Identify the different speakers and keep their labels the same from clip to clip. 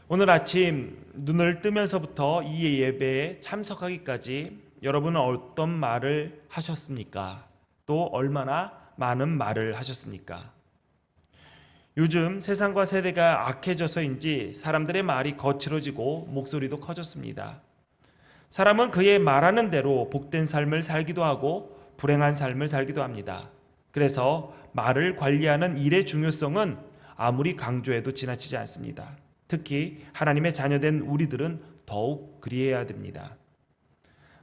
Speaker 1: 오늘 아침 눈을 뜨면서부터 이 예배에 참석하기까지 여러분은 어떤 말을 하셨습니까? 또 얼마나 많은 말을 하셨습니까? 요즘 세상과 세대가 악해져서인지 사람들의 말이 거칠어지고 목소리도 커졌습니다. 사람은 그의 말하는 대로 복된 삶을 살기도 하고 불행한 삶을 살기도 합니다. 그래서 말을 관리하는 일의 중요성은 아무리 강조해도 지나치지 않습니다. 특히 하나님의 자녀된 우리들은 더욱 그리해야 됩니다.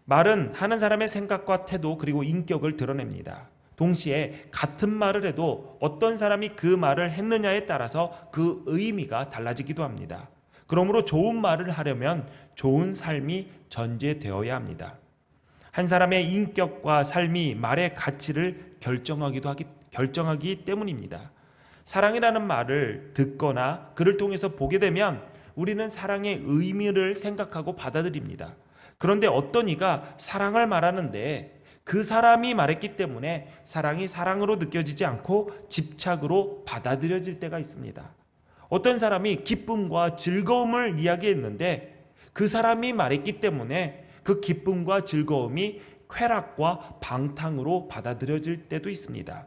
Speaker 1: 말은 하는 사람의 생각과 태도 그리고 인격을 드러냅니다. 동시에 같은 말을 해도 어떤 사람이 그 말을 했느냐에 따라서 그 의미가 달라지기도 합니다. 그러므로 좋은 말을 하려면 좋은 삶이 전제되어야 합니다. 한 사람의 인격과 삶이 말의 가치를 결정하기 때문입니다. 사랑이라는 말을 듣거나 그를 통해서 보게 되면 우리는 사랑의 의미를 생각하고 받아들입니다. 그런데 어떤 이가 사랑을 말하는데 그 사람이 말했기 때문에 사랑이 사랑으로 느껴지지 않고 집착으로 받아들여질 때가 있습니다. 어떤 사람이 기쁨과 즐거움을 이야기했는데 그 사람이 말했기 때문에 그 기쁨과 즐거움이 쾌락과 방탕으로 받아들여질 때도 있습니다.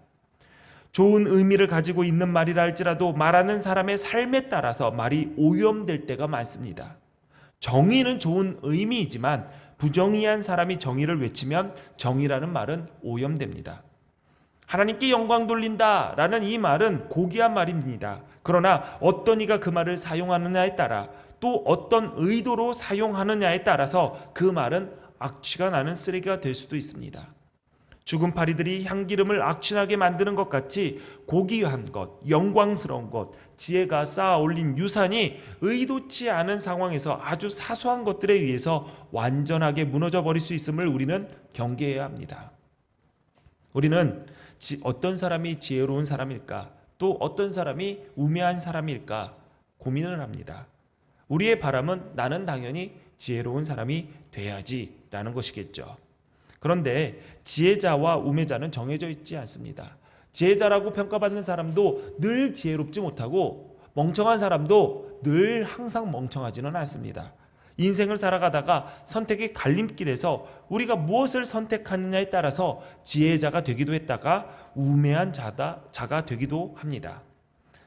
Speaker 1: 좋은 의미를 가지고 있는 말이라 할지라도 말하는 사람의 삶에 따라서 말이 오염될 때가 많습니다. 정의는 좋은 의미이지만 부정의한 사람이 정의를 외치면 정의라는 말은 오염됩니다. 하나님께 영광 돌린다 라는 이 말은 고귀한 말입니다. 그러나 어떤 이가 그 말을 사용하느냐에 따라 또 어떤 의도로 사용하느냐에 따라서 그 말은 악취가 나는 쓰레기가 될 수도 있습니다. 죽은 파리들이 향기름을 악취나게 만드는 것 같이 고귀한 것, 영광스러운 것, 지혜가 쌓아 올린 유산이 의도치 않은 상황에서 아주 사소한 것들에 의해서 완전하게 무너져 버릴 수 있음을 우리는 경계해야 합니다. 우리는 어떤 사람이 지혜로운 사람일까? 또 어떤 사람이 우매한 사람일까? 고민을 합니다. 우리의 바람은 나는 당연히 지혜로운 사람이 돼야지라는 것이겠죠. 그런데 지혜자와 우매자는 정해져 있지 않습니다. 지혜자라고 평가받는 사람도 늘 지혜롭지 못하고 멍청한 사람도 늘 항상 멍청하지는 않습니다. 인생을 살아가다가 선택의 갈림길에서 우리가 무엇을 선택하느냐에 따라서 지혜자가 되기도 했다가 우매한 자가 되기도 합니다.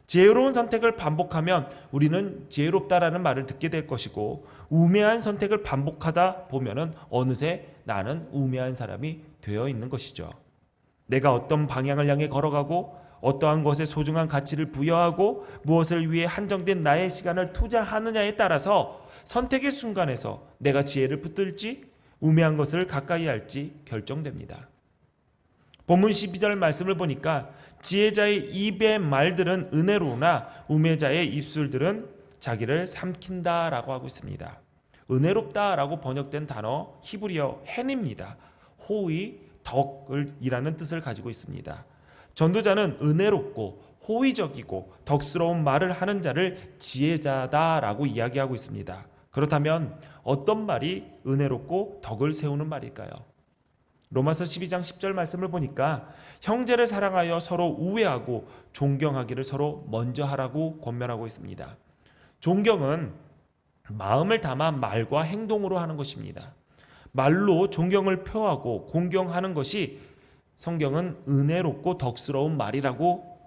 Speaker 1: 지혜로운 선택을 반복하면 우리는 지혜롭다라는 말을 듣게 될 것이고 우매한 선택을 반복하다 보면은 어느새 나는 우매한 사람이 되어 있는 것이죠. 내가 어떤 방향을 향해 걸어가고 어떠한 것에 소중한 가치를 부여하고 무엇을 위해 한정된 나의 시간을 투자하느냐에 따라서 선택의 순간에서 내가 지혜를 붙들지 우매한 것을 가까이 할지 결정됩니다. 본문 12절 말씀을 보니까 지혜자의 입의 말들은 은혜로우나 우매자의 입술들은 자기를 삼킨다라고 하고 있습니다. 은혜롭다라고 번역된 단어 히브리어 헨입니다. 호의, 덕이라는 뜻을 가지고 있습니다. 전도자는 은혜롭고 호의적이고 덕스러운 말을 하는 자를 지혜자다라고 이야기하고 있습니다. 그렇다면 어떤 말이 은혜롭고 덕을 세우는 말일까요? 로마서 12장 10절 말씀을 보니까 형제를 사랑하여 서로 우애하고 존경하기를 서로 먼저 하라고 권면하고 있습니다. 존경은 마음을 담아 말과 행동으로 하는 것입니다. 말로 존경을 표하고 공경하는 것이 성경은 은혜롭고 덕스러운 말이라고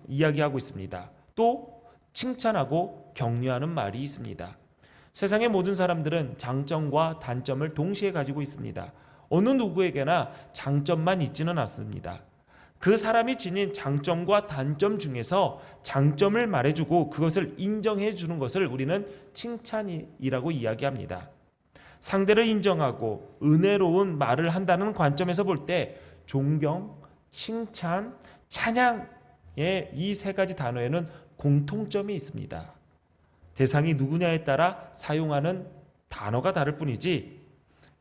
Speaker 1: 이야기하고 있습니다. 또 칭찬하고 격려하는 말이 있습니다. 세상의 모든 사람들은 장점과 단점을 동시에 가지고 있습니다. 어느 누구에게나 장점만 있지는 않습니다. 그 사람이 지닌 장점과 단점 중에서 장점을 말해주고 그것을 인정해 주는 것을 우리는 칭찬이라고 이야기합니다. 상대를 인정하고 은혜로운 말을 한다는 관점에서 볼 때 존경, 칭찬, 찬양의 이 세 가지 단어에는 공통점이 있습니다. 대상이 누구냐에 따라 사용하는 단어가 다를 뿐이지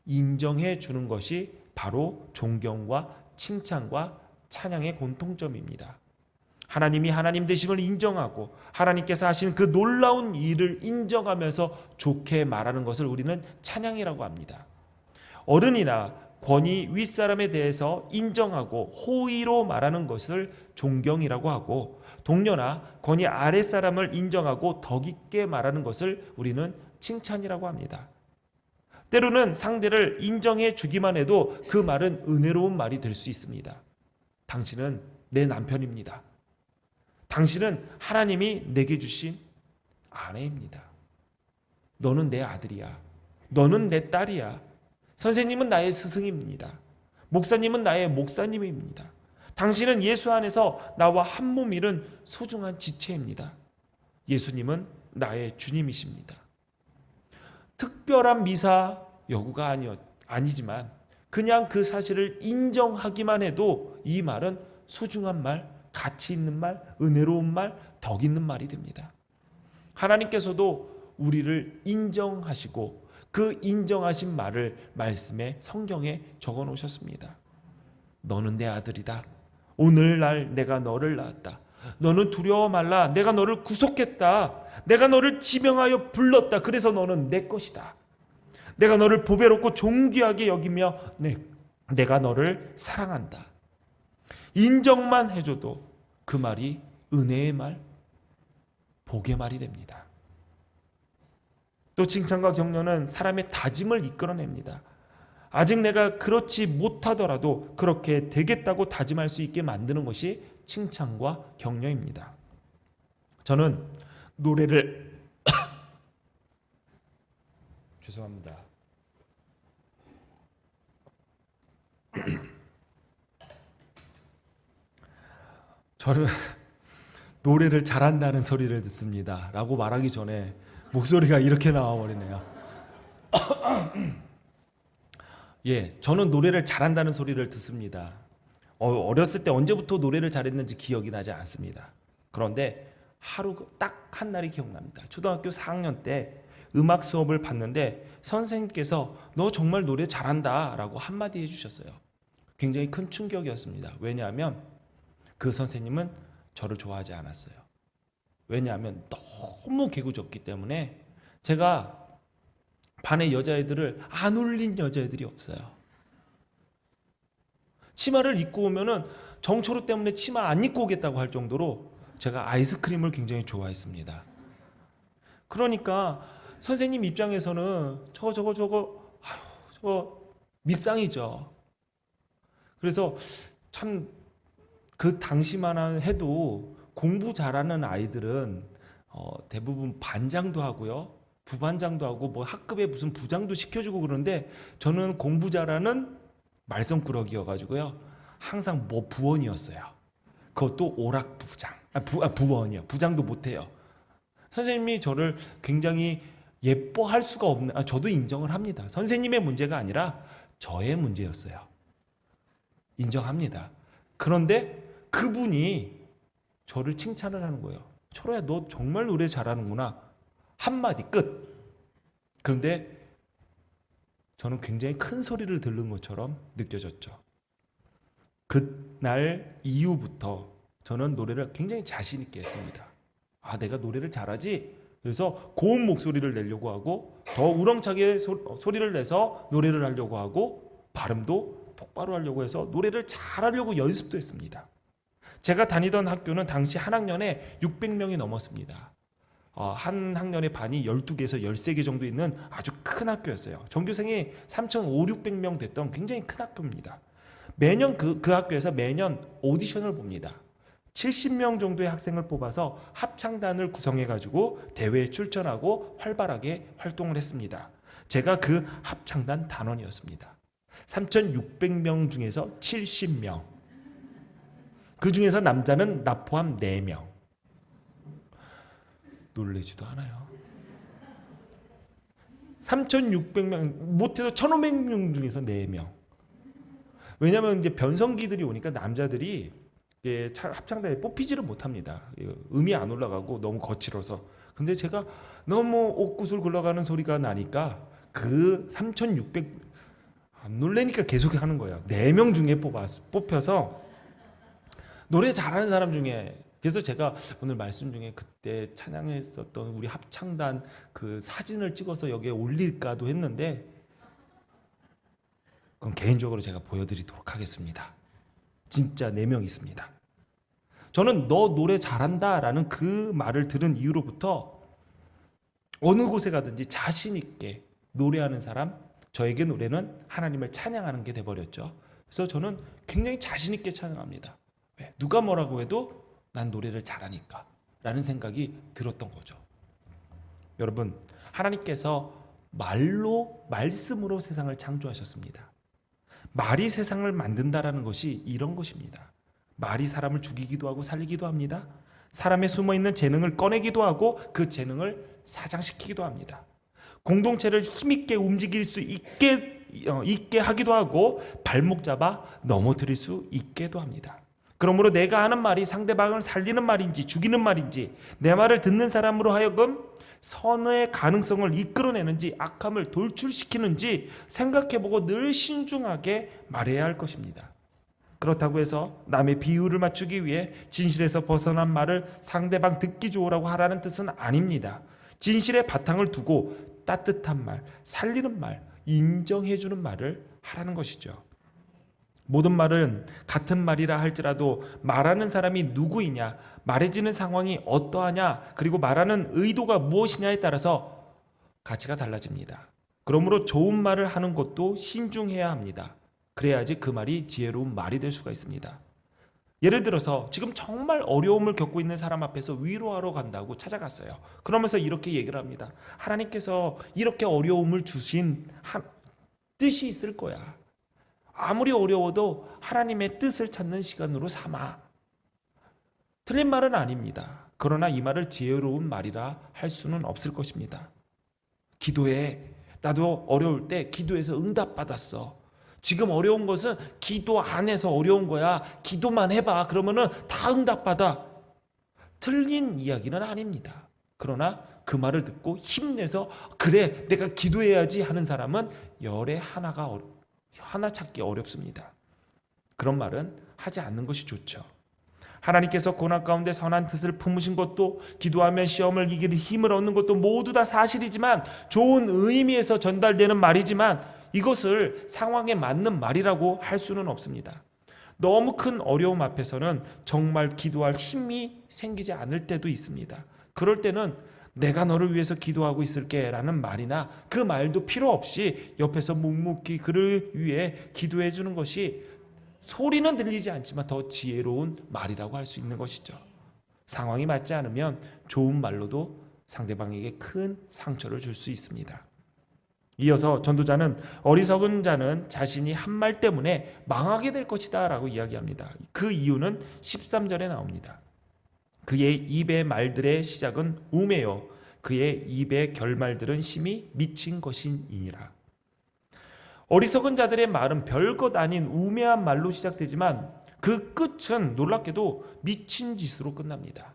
Speaker 1: 인정해 주는 것이 바로 존경과 칭찬과 찬양의 공통점입니다. 하나님이 하나님 되심을 인정하고 하나님께서 하신 그 놀라운 일을 인정하면서 좋게 말하는 것을 우리는 찬양이라고 합니다. 어른이나 권위 윗사람에 대해서 인정하고 호의로 말하는 것을 존경이라고 하고, 동료나 권위 아랫사람을 인정하고 덕 있게 말하는 것을 우리는 칭찬이라고 합니다. 때로는 상대를 인정해 주기만 해도 그 말은 은혜로운 말이 될 수 있습니다. 당신은 내 남편입니다. 당신은 하나님이 내게 주신 아내입니다. 너는 내 아들이야. 너는 내 딸이야. 선생님은 나의 스승입니다. 목사님은 나의 목사님입니다. 당신은 예수 안에서 나와 한 몸 이룬 소중한 지체입니다. 예수님은 나의 주님이십니다. 특별한 미사 여구가 아니지만 그냥 그 사실을 인정하기만 해도 이 말은 소중한 말, 가치 있는 말, 은혜로운 말, 덕 있는 말이 됩니다. 하나님께서도 우리를 인정하시고 그 인정하신 말을 말씀에 성경에 적어 놓으셨습니다. 너는 내 아들이다. 오늘날 내가 너를 낳았다. 너는 두려워 말라. 내가 너를 구속했다. 내가 너를 지명하여 불렀다. 그래서 너는 내 것이다. 내가 너를 보배롭고 존귀하게 여기며 내가 너를 사랑한다. 인정만 해줘도 그 말이 은혜의 말, 복의 말이 됩니다. 또 칭찬과 격려는 사람의 다짐을 이끌어냅니다. 아직 내가 그렇지 못하더라도 그렇게 되겠다고 다짐할 수 있게 만드는 것이 칭찬과 격려입니다. 저는 노래를 죄송합니다. 저는 노래를 잘한다는 소리를 듣습니다 라고 말하기 전에 목소리가 이렇게 나와버리네요. 예, 저는 노래를 잘한다는 소리를 듣습니다. 어렸을 때 언제부터 노래를 잘했는지 기억이 나지 않습니다. 그런데 하루 딱 한 날이 기억납니다. 초등학교 4학년 때 음악 수업을 받는데 선생님께서 너 정말 노래 잘한다 라고 한마디 해주셨어요. 굉장히 큰 충격이었습니다. 왜냐하면 그 선생님은 저를 좋아하지 않았어요. 왜냐하면 너무 개구졌기 때문에 제가 반의 여자애들을 안 울린 여자애들이 없어요. 치마를 입고 오면은 정초로 때문에 치마 안 입고 오겠다고 할 정도로 제가 아이스크림을 굉장히 좋아했습니다. 그러니까 선생님 입장에서는 저거 밉상이죠. 그래서 참 그 당시만 해도 공부 잘하는 아이들은 대부분 반장도 하고요, 부반장도 하고 뭐 학급에 무슨 부장도 시켜주고 그러는데 저는 공부 잘하는 말썽꾸러기여가지고요 항상 뭐 부원이었어요. 그것도 오락부장, 부원이요. 부장도 못해요. 선생님이 저를 굉장히 예뻐할 수가 없는, 저도 인정을 합니다. 선생님의 문제가 아니라 저의 문제였어요. 인정합니다. 그런데 그분이 저를 칭찬을 하는 거예요. 철호야, 너 정말 노래 잘하는구나. 한마디 끝. 그런데 저는 굉장히 큰 소리를 들은 것처럼 느껴졌죠. 그날 이후부터 저는 노래를 굉장히 자신 있게 했습니다. 내가 노래를 잘하지? 그래서 고운 목소리를 내려고 하고 더 우렁차게 소리를 내서 노래를 하려고 하고 발음도 똑바로 하려고 해서 노래를 잘하려고 연습도 했습니다. 제가 다니던 학교는 당시 한 학년에 600명이 넘었습니다. 한 학년의 반이 12개에서 13개 정도 있는 아주 큰 학교였어요. 전교생이 3,500~600명 됐던 굉장히 큰 학교입니다. 매년 그 학교에서 매년 오디션을 봅니다. 70명 정도의 학생을 뽑아서 합창단을 구성해가지고 대회에 출전하고 활발하게 활동을 했습니다. 제가 그 합창단 단원이었습니다. 3,600명 중에서 70명. 그 중에서 남자는 나 포함 4명. 놀라지도 않아요. 3,600명, 못해도 1,500명 중에서 4명. 왜냐하면 이제 변성기들이 오니까 남자들이 합창단에 뽑히지를 못합니다. 음이 안 올라가고 너무 거칠어서. 근데 제가 너무 옥구슬 굴러가는 소리가 나니까 그 3,600 안 놀래니까 계속 하는 거예요. 4명 중에 뽑혀서 노래 잘하는 사람 중에. 그래서 제가 오늘 말씀 중에 그때 찬양했었던 우리 합창단 그 사진을 찍어서 여기에 올릴까도 했는데 그건 개인적으로 제가 보여드리도록 하겠습니다. 진짜 4명 있습니다. 저는 너 노래 잘한다라는 그 말을 들은 이후로부터 어느 곳에 가든지 자신 있게 노래하는 사람, 저에게 노래는 하나님을 찬양하는 게 돼버렸죠. 그래서 저는 굉장히 자신 있게 찬양합니다. 왜? 누가 뭐라고 해도 난 노래를 잘하니까 라는 생각이 들었던 거죠. 여러분, 하나님께서 말씀으로 세상을 창조하셨습니다. 말이 세상을 만든다라는 것이 이런 것입니다. 말이 사람을 죽이기도 하고 살리기도 합니다. 사람의 숨어있는 재능을 꺼내기도 하고 그 재능을 사장시키기도 합니다. 공동체를 힘있게 움직일 수 있게 하기도 하고 발목 잡아 넘어뜨릴 수 있게도 합니다. 그러므로 내가 하는 말이 상대방을 살리는 말인지 죽이는 말인지, 내 말을 듣는 사람으로 하여금 선의 가능성을 이끌어내는지 악함을 돌출시키는지 생각해보고 늘 신중하게 말해야 할 것입니다. 그렇다고 해서 남의 비유를 맞추기 위해 진실에서 벗어난 말을 상대방 듣기 좋으라고 하라는 뜻은 아닙니다. 진실의 바탕을 두고 따뜻한 말, 살리는 말, 인정해주는 말을 하라는 것이죠. 모든 말은 같은 말이라 할지라도 말하는 사람이 누구이냐, 말해지는 상황이 어떠하냐, 그리고 말하는 의도가 무엇이냐에 따라서 가치가 달라집니다. 그러므로 좋은 말을 하는 것도 신중해야 합니다. 그래야지 그 말이 지혜로운 말이 될 수가 있습니다. 예를 들어서 지금 정말 어려움을 겪고 있는 사람 앞에서 위로하러 간다고 찾아갔어요. 그러면서 이렇게 얘기를 합니다. 하나님께서 이렇게 어려움을 주신 뜻이 있을 거야. 아무리 어려워도 하나님의 뜻을 찾는 시간으로 삼아. 틀린 말은 아닙니다. 그러나 이 말을 지혜로운 말이라 할 수는 없을 것입니다. 기도해. 나도 어려울 때 기도해서 응답받았어. 지금 어려운 것은 기도 안에서 어려운 거야. 기도만 해봐. 그러면은 다 응답받아. 틀린 이야기는 아닙니다. 그러나 그 말을 듣고 힘내서 그래 내가 기도해야지 하는 사람은 열에 하나 찾기 어렵습니다. 그런 말은 하지 않는 것이 좋죠. 하나님께서 고난 가운데 선한 뜻을 품으신 것도, 기도하면 시험을 이길 힘을 얻는 것도 모두 다 사실이지만, 좋은 의미에서 전달되는 말이지만 이것을 상황에 맞는 말이라고 할 수는 없습니다. 너무 큰 어려움 앞에서는 정말 기도할 힘이 생기지 않을 때도 있습니다. 그럴 때는 내가 너를 위해서 기도하고 있을게 라는 말이나 그 말도 필요 없이 옆에서 묵묵히 그를 위해 기도해 주는 것이 소리는 들리지 않지만 더 지혜로운 말이라고 할 수 있는 것이죠. 상황이 맞지 않으면 좋은 말로도 상대방에게 큰 상처를 줄 수 있습니다. 이어서 전도자는 어리석은 자는 자신이 한 말 때문에 망하게 될 것이다 라고 이야기합니다. 그 이유는 13절에 나옵니다. 그의 입의 말들의 시작은 우매요 그의 입의 결말들은 심히 미친 것이니라. 어리석은 자들의 말은 별것 아닌 우매한 말로 시작되지만 그 끝은 놀랍게도 미친 짓으로 끝납니다.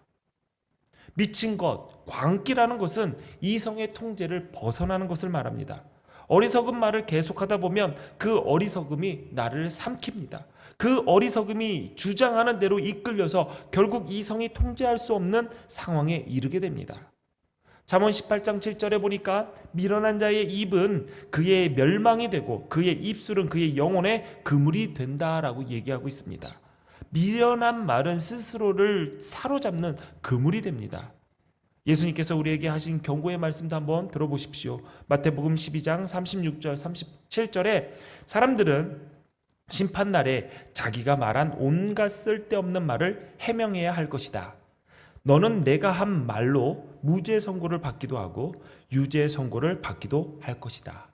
Speaker 1: 미친 것, 광기라는 것은 이성의 통제를 벗어나는 것을 말합니다. 어리석은 말을 계속하다 보면 그 어리석음이 나를 삼킵니다. 그 어리석음이 주장하는 대로 이끌려서 결국 이성이 통제할 수 없는 상황에 이르게 됩니다. 잠언 18장 7절에 보니까 미련한 자의 입은 그의 멸망이 되고 그의 입술은 그의 영혼의 그물이 된다라고 얘기하고 있습니다. 미련한 말은 스스로를 사로잡는 그물이 됩니다. 예수님께서 우리에게 하신 경고의 말씀도 한번 들어보십시오. 마태복음 12장 36절 37절에 사람들은 심판날에 자기가 말한 온갖 쓸데없는 말을 해명해야 할 것이다. 너는 내가 한 말로 무죄 선고를 받기도 하고 유죄 선고를 받기도 할 것이다.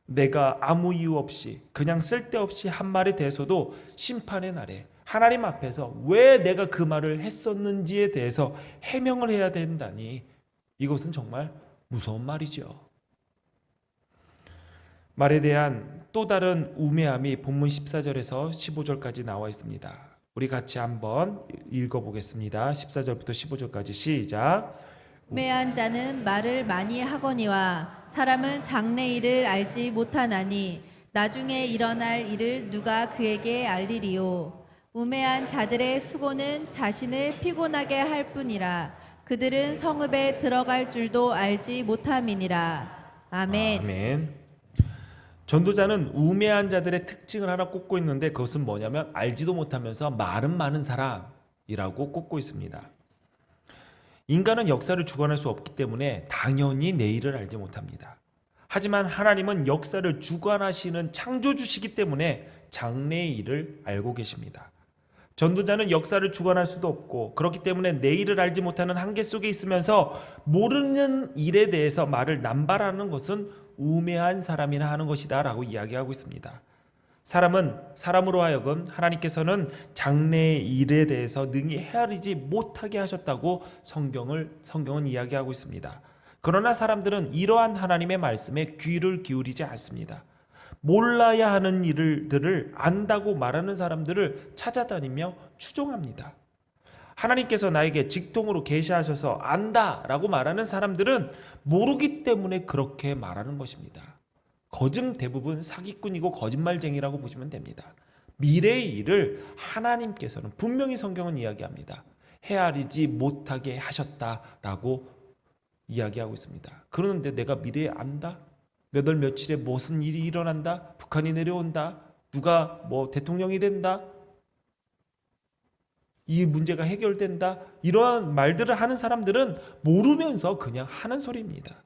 Speaker 1: 내가 아무 이유 없이 그냥 쓸데없이 한 말에 대해서도 심판의 날에 하나님 앞에서 왜 내가 그 말을 했었는지에 대해서 해명을 해야 된다니, 이것은 정말 무서운 말이죠. 말에 대한 또 다른 우매함이 본문 14절에서 15절까지 나와 있습니다. 우리 같이 한번 읽어보겠습니다. 14절부터 15절까지 시작.
Speaker 2: 우매한 자는 말을 많이 하거니와 사람은 장래일을 알지 못하나니 나중에 일어날 일을 누가 그에게 알리리요. 우매한 자들의 수고는 자신을 피곤하게 할 뿐이라 그들은 성읍에 들어갈 줄도 알지 못함이니라. 아멘.
Speaker 1: 아멘. 전도자는 우매한 자들의 특징을 하나 꼽고 있는데 그것은 뭐냐면 알지도 못하면서 말은 많은 사람이라고 꼽고 있습니다. 인간은 역사를 주관할 수 없기 때문에 당연히 내일을 알지 못합니다. 하지만 하나님은 역사를 주관하시는 창조주시기 때문에 장래의 일을 알고 계십니다. 전도자는 역사를 주관할 수도 없고 그렇기 때문에 내일을 알지 못하는 한계 속에 있으면서 모르는 일에 대해서 말을 남발하는 것은 우매한 사람이나 하는 것이다 라고 이야기하고 있습니다. 사람은 사람으로 하여금 하나님께서는 장래의 일에 대해서 능히 헤아리지 못하게 하셨다고 성경은 이야기하고 있습니다. 그러나 사람들은 이러한 하나님의 말씀에 귀를 기울이지 않습니다. 몰라야 하는 일들을 안다고 말하는 사람들을 찾아다니며 추종합니다. 하나님께서 나에게 직통으로 계시하셔서 안다라고 말하는 사람들은 모르기 때문에 그렇게 말하는 것입니다. 거짓 대부분 사기꾼이고 거짓말쟁이라고 보시면 됩니다. 미래의 일을 하나님께서는 분명히 성경은 이야기합니다. 헤아리지 못하게 하셨다라고 이야기하고 있습니다. 그러는데 내가 미래에 안다? 몇 월 며칠에 무슨 일이 일어난다? 북한이 내려온다? 누가 대통령이 된다? 이 문제가 해결된다? 이러한 말들을 하는 사람들은 모르면서 그냥 하는 소리입니다.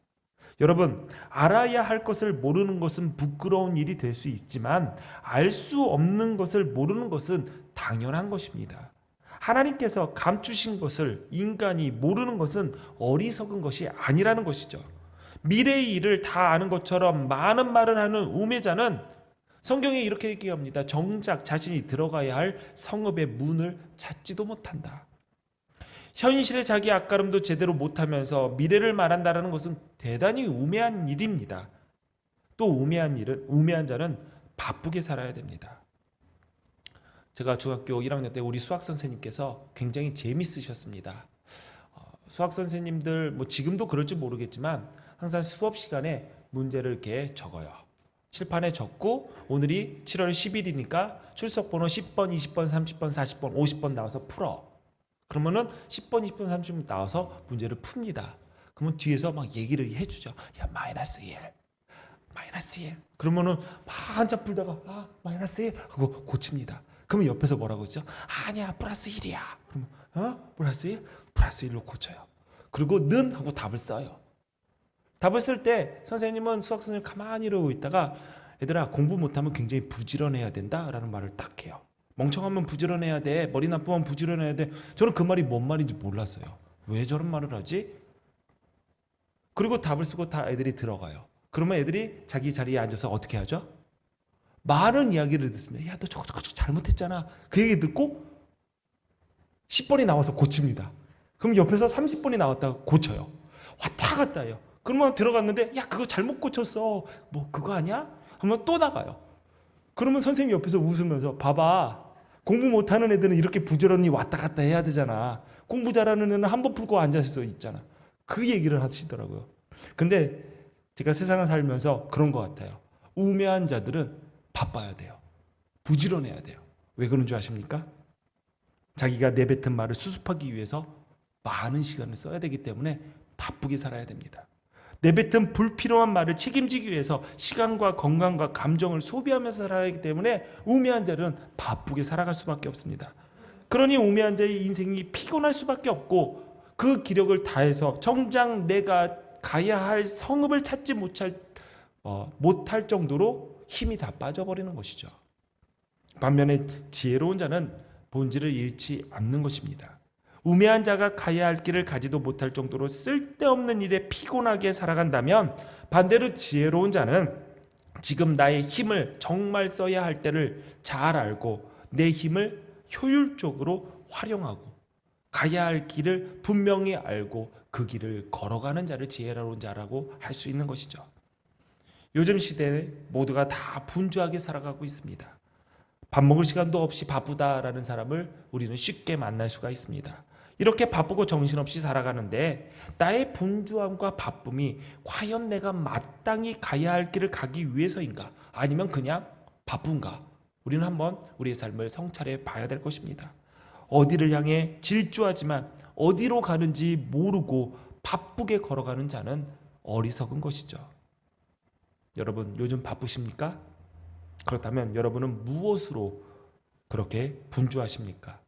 Speaker 1: 여러분, 알아야 할 것을 모르는 것은 부끄러운 일이 될 수 있지만 알 수 없는 것을 모르는 것은 당연한 것입니다. 하나님께서 감추신 것을 인간이 모르는 것은 어리석은 것이 아니라는 것이죠. 미래의 일을 다 아는 것처럼 많은 말을 하는 우매자는 성경에 이렇게 얘기합니다. 정작 자신이 들어가야 할 성읍의 문을 찾지도 못한다. 현실의 자기 앞가름도 제대로 못하면서 미래를 말한다는 것은 대단히 우매한 일입니다. 또 우매한 자는 바쁘게 살아야 됩니다. 제가 중학교 1학년 때 우리 수학 선생님께서 굉장히 재밌으셨습니다. 수학 선생님들 지금도 그럴지 모르겠지만 항상 수업 시간에 문제를 이렇게 적어요. 칠판에 적고 오늘이 7월 10일이니까 출석번호 10번, 20번, 30번, 40번, 50번 나와서 풀어. 그러면은 10번, 20번, 30번 나와서 문제를 풉니다. 그러면 뒤에서 막 얘기를 해주죠. 야, 마이너스 1. 그러면은 막 한참 풀다가 마이너스 1 하고 고칩니다. 그러면 옆에서 뭐라고 했죠? 아니야, 플러스 1이야. 그러면 플러스 1? 플러스 1로 고쳐요. 그리고 는 하고 답을 써요. 답을 쓸 때 선생님은 수학 선생님 가만히 이러고 있다가 얘들아, 공부 못하면 굉장히 부지런해야 된다라는 말을 딱 해요. 멍청하면 부지런해야 돼. 머리 나쁘면 부지런해야 돼. 저는 그 말이 뭔 말인지 몰랐어요. 왜 저런 말을 하지? 그리고 답을 쓰고 다 애들이 들어가요. 그러면 애들이 자기 자리에 앉아서 어떻게 하죠? 많은 이야기를 듣습니다. 야, 너 저거 잘못했잖아. 그 얘기 듣고 10번이 나와서 고칩니다. 그럼 옆에서 30번이 나왔다가 고쳐요. 왔다 갔다 해요. 그러면 들어갔는데 야, 그거 잘못 고쳤어. 그거 아니야? 하면 또 나가요. 그러면 선생님이 옆에서 웃으면서 봐봐. 공부 못하는 애들은 이렇게 부지런히 왔다 갔다 해야 되잖아. 공부 잘하는 애는 한 번 풀고 앉아서 있잖아. 그 얘기를 하시더라고요. 근데 제가 세상을 살면서 그런 것 같아요. 우매한 자들은 바빠야 돼요. 부지런해야 돼요. 왜 그런 줄 아십니까? 자기가 내뱉은 말을 수습하기 위해서 많은 시간을 써야 되기 때문에 바쁘게 살아야 됩니다. 내뱉은 불필요한 말을 책임지기 위해서 시간과 건강과 감정을 소비하면서 살아야 하기 때문에 우매한 자는 바쁘게 살아갈 수밖에 없습니다. 그러니 우매한 자의 인생이 피곤할 수밖에 없고 그 기력을 다해서 정작 내가 가야 할 성읍을 찾지 못할 정도로 힘이 다 빠져버리는 것이죠. 반면에 지혜로운 자는 본질을 잃지 않는 것입니다. 우매한 자가 가야 할 길을 가지도 못할 정도로 쓸데없는 일에 피곤하게 살아간다면 반대로 지혜로운 자는 지금 나의 힘을 정말 써야 할 때를 잘 알고 내 힘을 효율적으로 활용하고 가야 할 길을 분명히 알고 그 길을 걸어가는 자를 지혜로운 자라고 할 수 있는 것이죠. 요즘 시대에 모두가 다 분주하게 살아가고 있습니다. 밥 먹을 시간도 없이 바쁘다라는 사람을 우리는 쉽게 만날 수가 있습니다. 이렇게 바쁘고 정신없이 살아가는데 나의 분주함과 바쁨이 과연 내가 마땅히 가야 할 길을 가기 위해서인가? 아니면 그냥 바쁜가? 우리는 한번 우리의 삶을 성찰해 봐야 될 것입니다. 어디를 향해 질주하지만 어디로 가는지 모르고 바쁘게 걸어가는 자는 어리석은 것이죠. 여러분 요즘 바쁘십니까? 그렇다면 여러분은 무엇으로 그렇게 분주하십니까?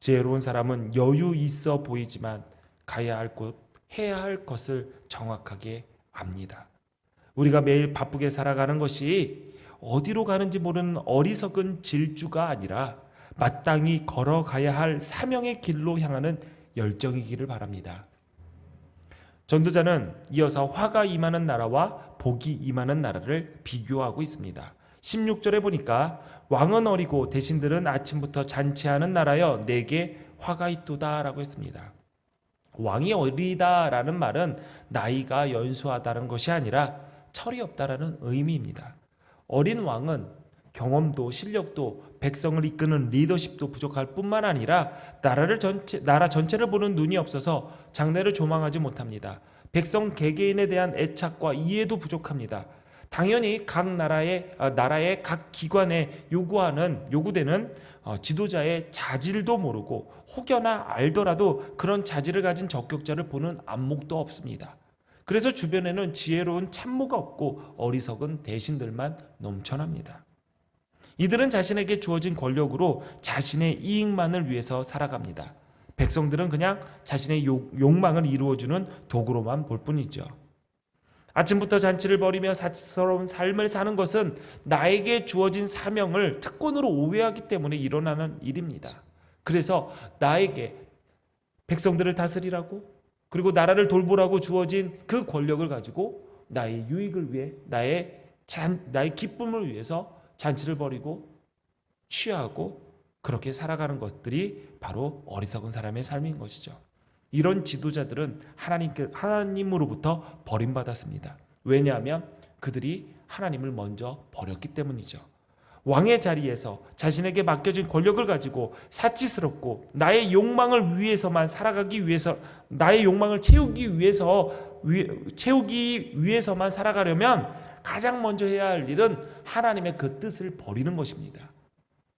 Speaker 1: 지혜로운 사람은 여유 있어 보이지만 가야 할 곳, 해야 할 것을 정확하게 압니다. 우리가 매일 바쁘게 살아가는 것이 어디로 가는지 모르는 어리석은 질주가 아니라 마땅히 걸어가야 할 사명의 길로 향하는 열정이기를 바랍니다. 전도자는 이어서 화가 임하는 나라와 복이 임하는 나라를 비교하고 있습니다. 16절에 보니까 왕은 어리고 대신들은 아침부터 잔치하는 나라여 내게 화가 있도다 라고 했습니다. 왕이 어리다라는 말은 나이가 연소하다는 것이 아니라 철이 없다라는 의미입니다. 어린 왕은 경험도 실력도 백성을 이끄는 리더십도 부족할 뿐만 아니라 나라 전체를 보는 눈이 없어서 장래를 조망하지 못합니다. 백성 개개인에 대한 애착과 이해도 부족합니다. 당연히 각 나라의 각 기관에 요구되는 지도자의 자질도 모르고 혹여나 알더라도 그런 자질을 가진 적격자를 보는 안목도 없습니다. 그래서 주변에는 지혜로운 참모가 없고 어리석은 대신들만 넘쳐납니다. 이들은 자신에게 주어진 권력으로 자신의 이익만을 위해서 살아갑니다. 백성들은 그냥 자신의 욕망을 이루어주는 도구로만 볼 뿐이죠. 아침부터 잔치를 벌이며 사치스러운 삶을 사는 것은 나에게 주어진 사명을 특권으로 오해하기 때문에 일어나는 일입니다. 그래서 나에게 백성들을 다스리라고 그리고 나라를 돌보라고 주어진 그 권력을 가지고 나의 유익을 위해 나의 기쁨을 위해서 잔치를 벌이고 취하고 그렇게 살아가는 것들이 바로 어리석은 사람의 삶인 것이죠. 이런 지도자들은 하나님으로부터 버림받았습니다. 왜냐하면 그들이 하나님을 먼저 버렸기 때문이죠. 왕의 자리에서 자신에게 맡겨진 권력을 가지고 사치스럽고 나의 욕망을 위해서만 살아가기 위해서 나의 욕망을 채우기 위해서만 살아가려면 가장 먼저 해야 할 일은 하나님의 그 뜻을 버리는 것입니다.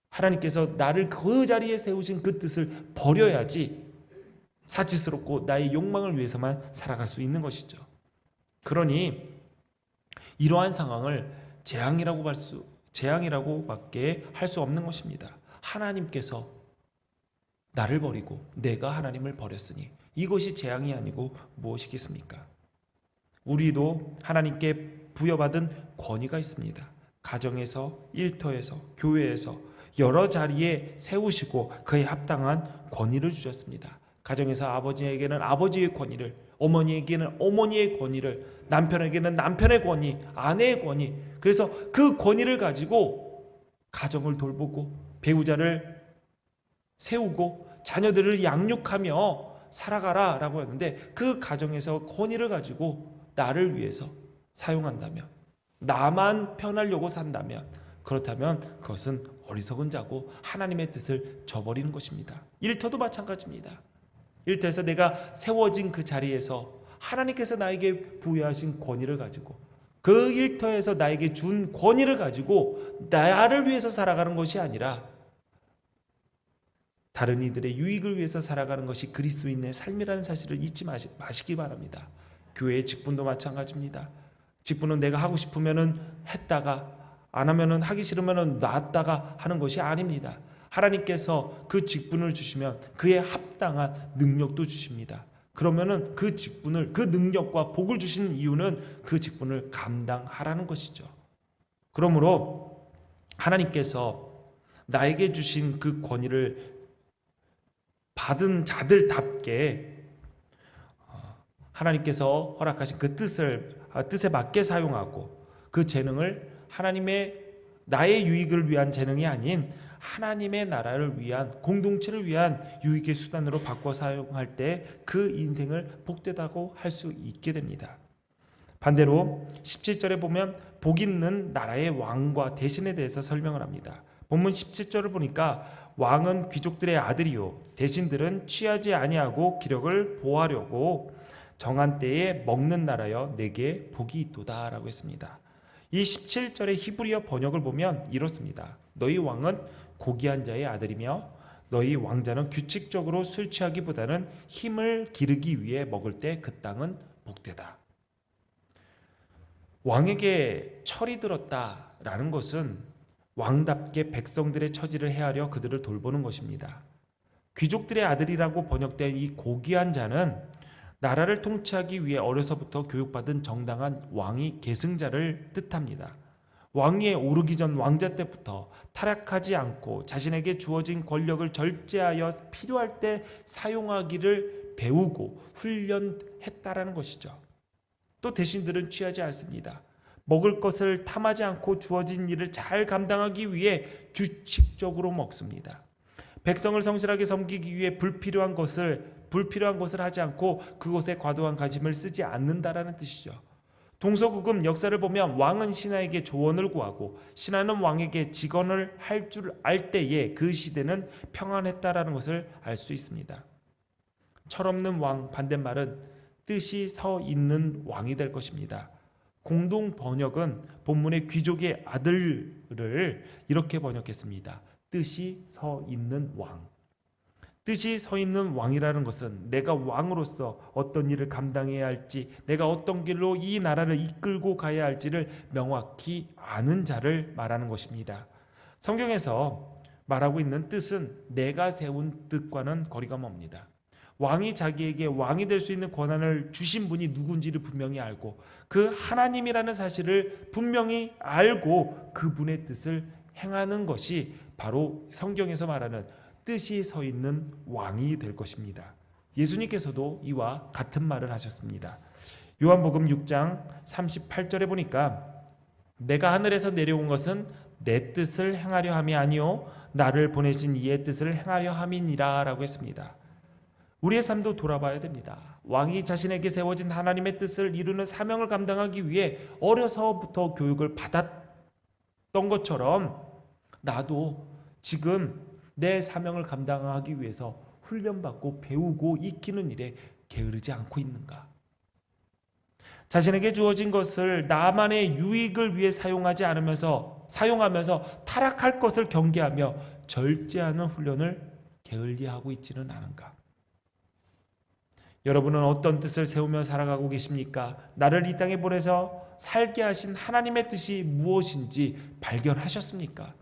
Speaker 1: 하나님께서 나를 그 자리에 세우신 그 뜻을 버려야지 사치스럽고 나의 욕망을 위해서만 살아갈 수 있는 것이죠. 그러니 이러한 상황을 재앙이라고밖에 할 수 없는 것입니다. 하나님께서 나를 버리고 내가 하나님을 버렸으니 이것이 재앙이 아니고 무엇이겠습니까? 우리도 하나님께 부여받은 권위가 있습니다. 가정에서, 일터에서, 교회에서 여러 자리에 세우시고 그에 합당한 권위를 주셨습니다. 가정에서 아버지에게는 아버지의 권위를, 어머니에게는 어머니의 권위를, 남편에게는 남편의 권위, 아내의 권위. 그래서 그 권위를 가지고 가정을 돌보고 배우자를 세우고 자녀들을 양육하며 살아가라 라고 했는데 그 가정에서 권위를 가지고 나를 위해서 사용한다면, 나만 편하려고 산다면, 그렇다면 그것은 어리석은 자고 하나님의 뜻을 저버리는 것입니다. 일터도 마찬가지입니다. 일터에서 내가 세워진 그 자리에서 하나님께서 나에게 부여하신 권위를 가지고 그 일터에서 나에게 준 권위를 가지고 나를 위해서 살아가는 것이 아니라 다른 이들의 유익을 위해서 살아가는 것이 그리스도인의 삶이라는 사실을 잊지 마시기 바랍니다. 교회의 직분도 마찬가지입니다. 직분은 내가 하고 싶으면은 했다가 안 하면은 하기 싫으면은 놨다가 하는 것이 아닙니다. 하나님께서 그 직분을 주시면 그에 합당한 능력도 주십니다. 그러면은 그 직분을, 그 능력과 복을 주시는 이유는 그 직분을 감당하라는 것이죠. 그러므로 하나님께서 나에게 주신 그 권위를 받은 자들답게 하나님께서 허락하신 그 뜻에 맞게 사용하고 그 재능을 나의 유익을 위한 재능이 아닌 하나님의 나라를 위한, 공동체를 위한 유익의 수단으로 바꿔 사용할 때 그 인생을 복되다고 할 수 있게 됩니다. 반대로 17절에 보면 복 있는 나라의 왕과 대신에 대해서 설명을 합니다. 본문 17절을 보니까 왕은 귀족들의 아들이요 대신들은 취하지 아니하고 기력을 보하려고 정한 때에 먹는 나라여 내게 복이 있도다 라고 했습니다. 이 17절의 히브리어 번역을 보면 이렇습니다. 너희 왕은 고귀한 자의 아들이며 너희 왕자는 규칙적으로 술 취하기보다는 힘을 기르기 위해 먹을 때 그 땅은 복되다. 왕에게 철이 들었다라는 것은 왕답게 백성들의 처지를 헤아려 그들을 돌보는 것입니다. 귀족들의 아들이라고 번역된 이 고귀한 자는 나라를 통치하기 위해 어려서부터 교육받은 정당한 왕위 계승자를 뜻합니다. 왕위에 오르기 전 왕자 때부터 타락하지 않고 자신에게 주어진 권력을 절제하여 필요할 때 사용하기를 배우고 훈련했다라는 것이죠. 또 대신들은 취하지 않습니다. 먹을 것을 탐하지 않고 주어진 일을 잘 감당하기 위해 규칙적으로 먹습니다. 백성을 성실하게 섬기기 위해 불필요한 것을 하지 않고 그것에 과도한 관심을 쓰지 않는다라는 뜻이죠. 동서고금 역사를 보면 왕은 신하에게 조언을 구하고 신하는 왕에게 직언을 할 줄 알 때에 그 시대는 평안했다라는 것을 알 수 있습니다. 철없는 왕, 반대말은 뜻이 서 있는 왕이 될 것입니다. 공동 번역은 본문의 귀족의 아들을 이렇게 번역했습니다. 뜻이 서 있는 왕. 뜻이 서 있는 왕이라는 것은 내가 왕으로서 어떤 일을 감당해야 할지, 내가 어떤 길로 이 나라를 이끌고 가야 할지를 명확히 아는 자를 말하는 것입니다. 성경에서 말하고 있는 뜻은 내가 세운 뜻과는 거리가 멉니다. 왕이 자기에게 왕이 될 수 있는 권한을 주신 분이 누군지를 분명히 알고 그 하나님이라는 사실을 분명히 알고 그분의 뜻을 행하는 것이 바로 성경에서 말하는 뜻이 서 있는 왕이 될 것입니다. 예수님께서도 이와 같은 말을 하셨습니다. 요한복음 6장 38절에 보니까 내가 하늘에서 내려온 것은 내 뜻을 행하려 함이 아니요 나를 보내신 이의 뜻을 행하려 함이니라 라고 했습니다. 우리의 삶도 돌아봐야 됩니다. 왕이 자신에게 세워진 하나님의 뜻을 이루는 사명을 감당하기 위해 어려서부터 교육을 받았던 것처럼 나도 지금 내 사명을 감당하기 위해서 훈련받고 배우고 익히는 일에 게으르지 않고 있는가? 자신에게 주어진 것을 나만의 유익을 위해 사용하면서 타락할 것을 경계하며 절제하는 훈련을 게을리하고 있지는 않은가? 여러분은 어떤 뜻을 세우며 살아가고 계십니까? 나를 이 땅에 보내서 살게 하신 하나님의 뜻이 무엇인지 발견하셨습니까?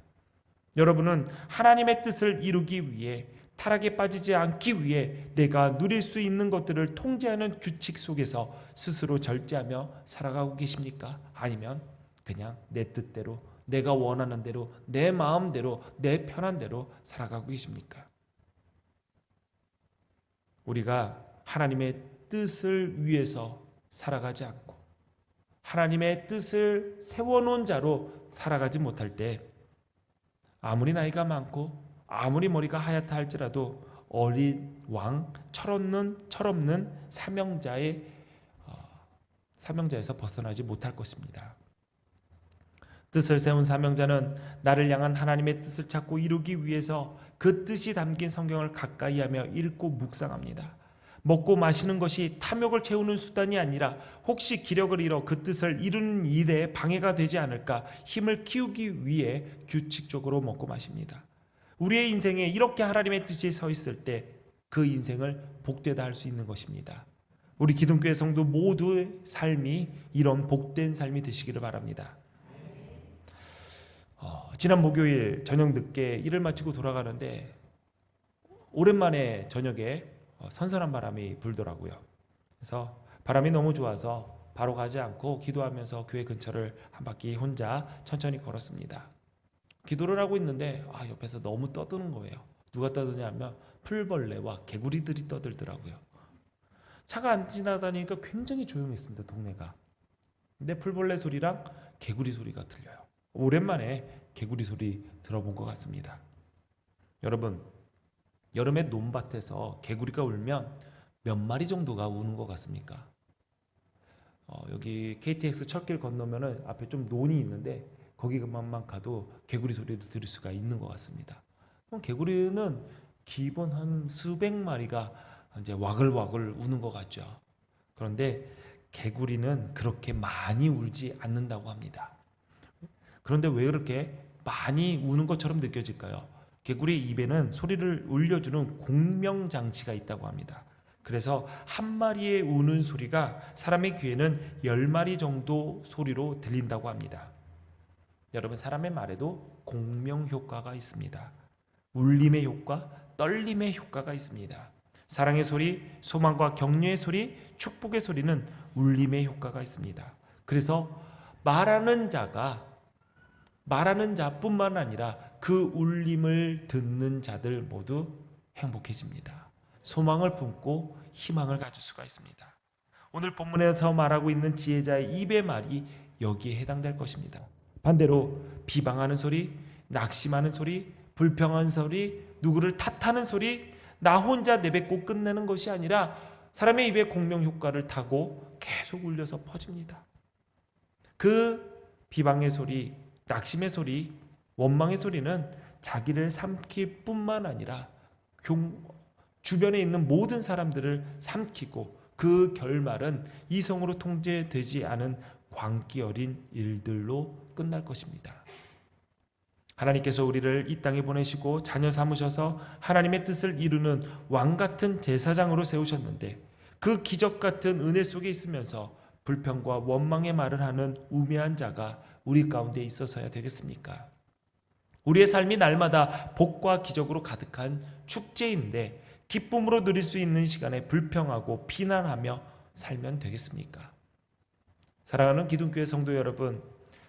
Speaker 1: 여러분은 하나님의 뜻을 이루기 위해 타락에 빠지지 않기 위해 내가 누릴 수 있는 것들을 통제하는 규칙 속에서 스스로 절제하며 살아가고 계십니까? 아니면 그냥 내 뜻대로, 내가 원하는 대로, 내 마음대로, 내 편한 대로 살아가고 계십니까? 우리가 하나님의 뜻을 위해서 살아가지 않고 하나님의 뜻을 세워놓은 자로 살아가지 못할 때 아무리 나이가 많고 아무리 머리가 하얗다 할지라도 어린 왕, 철없는 사명자에서 벗어나지 못할 것입니다. 뜻을 세운 사명자는 나를 향한 하나님의 뜻을 찾고 이루기 위해서 그 뜻이 담긴 성경을 가까이 하며 읽고 묵상합니다. 먹고 마시는 것이 탐욕을 채우는 수단이 아니라 혹시 기력을 잃어 그 뜻을 이루는 일에 방해가 되지 않을까 힘을 키우기 위해 규칙적으로 먹고 마십니다. 우리의 인생에 이렇게 하나님의 뜻이 서 있을 때 그 인생을 복되다 할 수 있는 것입니다. 우리 기둥교회 성도 모두의 삶이 이런 복된 삶이 되시기를 바랍니다. 지난 목요일 저녁 늦게 일을 마치고 돌아가는데 오랜만에 저녁에 선선한 바람이 불더라고요. 그래서 바람이 너무 좋아서 바로 가지 않고 기도하면서 교회 근처를 한 바퀴 혼자 천천히 걸었습니다. 기도를 하고 있는데 옆에서 너무 떠드는 거예요. 누가 떠드냐면 풀벌레와 개구리들이 떠들더라고요. 차가 안 지나다니니까 굉장히 조용했습니다. 동네가. 근데 풀벌레 소리랑 개구리 소리가 들려요. 오랜만에 개구리 소리 들어본 것 같습니다. 여러분, 여름에 논밭에서 개구리가 울면 몇 마리 정도가 우는 것 같습니까? 여기 KTX 철길 건너면은 앞에 좀 논이 있는데 거기만 가도 개구리 소리를 들을 수가 있는 것 같습니다. 그럼 개구리는 기본 한 수백 마리가 이제 와글와글 우는 것 같죠. 그런데 개구리는 그렇게 많이 울지 않는다고 합니다. 그런데 왜 그렇게 많이 우는 것처럼 느껴질까요? 개구리의 입에는 소리를 울려주는 공명장치가 있다고 합니다. 그래서 한 마리의 우는 소리가 사람의 귀에는 10마리 정도 소리로 들린다고 합니다. 여러분, 사람의 말에도 공명 효과가 있습니다. 울림의 효과, 떨림의 효과가 있습니다. 사랑의 소리, 소망과 격려의 소리, 축복의 소리는 울림의 효과가 있습니다. 그래서 말하는 자뿐만 아니라 그 울림을 듣는 자들 모두 행복해집니다. 소망을 품고 희망을 가질 수가 있습니다. 오늘 본문에서 말하고 있는 지혜자의 입의 말이 여기에 해당될 것입니다. 반대로 비방하는 소리, 낙심하는 소리, 불평한 소리, 누구를 탓하는 소리, 나 혼자 내뱉고 끝내는 것이 아니라 사람의 입에 공명 효과를 타고 계속 울려서 퍼집니다. 그 비방의 소리, 낙심의 소리, 원망의 소리는 자기를 삼킬 뿐만 아니라 주변에 있는 모든 사람들을 삼키고 그 결말은 이성으로 통제되지 않은 광기 어린 일들로 끝날 것입니다. 하나님께서 우리를 이 땅에 보내시고 자녀 삼으셔서 하나님의 뜻을 이루는 왕 같은 제사장으로 세우셨는데 그 기적 같은 은혜 속에 있으면서 불평과 원망의 말을 하는 우매한 자가 우리 가운데 있어서야 되겠습니까? 우리의 삶이 날마다 복과 기적으로 가득한 축제인데 기쁨으로 누릴 수 있는 시간에 불평하고 비난하며 살면 되겠습니까? 사랑하는 기둥교회 성도 여러분,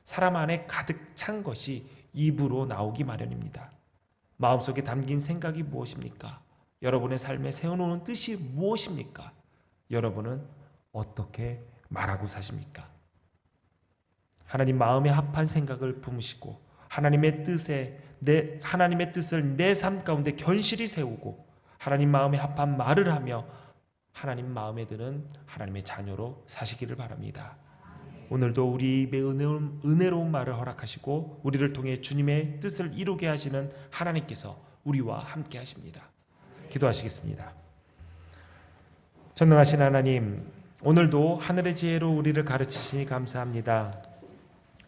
Speaker 1: 사람 안에 가득 찬 것이 입으로 나오기 마련입니다. 마음속에 담긴 생각이 무엇입니까? 여러분의 삶에 세워놓은 뜻이 무엇입니까? 여러분은 어떻게 말하고 사십니까? 하나님 마음에 합한 생각을 품으시고 하나님의 뜻을 내 삶 가운데 견실히 세우고 하나님 마음에 합한 말을 하며 하나님 마음에 드는 하나님의 자녀로 사시기를 바랍니다. 오늘도 우리 입에 은혜로운 말을 허락하시고 우리를 통해 주님의 뜻을 이루게 하시는 하나님께서 우리와 함께 하십니다. 기도하시겠습니다. 전능하신 하나님, 오늘도 하늘의 지혜로 우리를 가르치시니 감사합니다.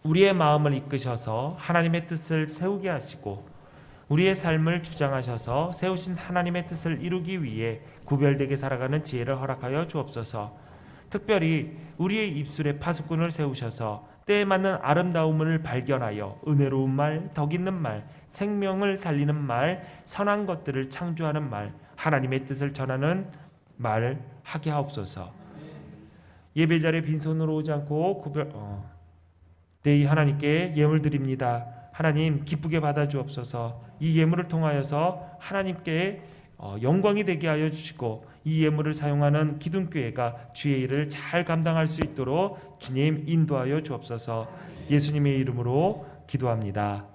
Speaker 1: 우리의 마음을 이끄셔서 하나님의 뜻을 세우게 하시고 우리의 삶을 주장하셔서 세우신 하나님의 뜻을 이루기 위해 구별되게 살아가는 지혜를 허락하여 주옵소서. 특별히 우리의 입술에 파수꾼을 세우셔서 때에 맞는 아름다움을 발견하여 은혜로운 말, 덕 있는 말, 생명을 살리는 말, 선한 것들을 창조하는 말, 하나님의 뜻을 전하는 말 하게 하옵소서. 예배자리에 빈손으로 오지 않고 내 하나님께 예물 드립니다. 하나님 기쁘게 받아 주옵소서. 이 예물을 통하여서 하나님께 영광이 되게 하여 주시고 이 예물을 사용하는 기둥교회가 주의 일을 잘 감당할 수 있도록 주님 인도하여 주옵소서. 예수님의 이름으로 기도합니다.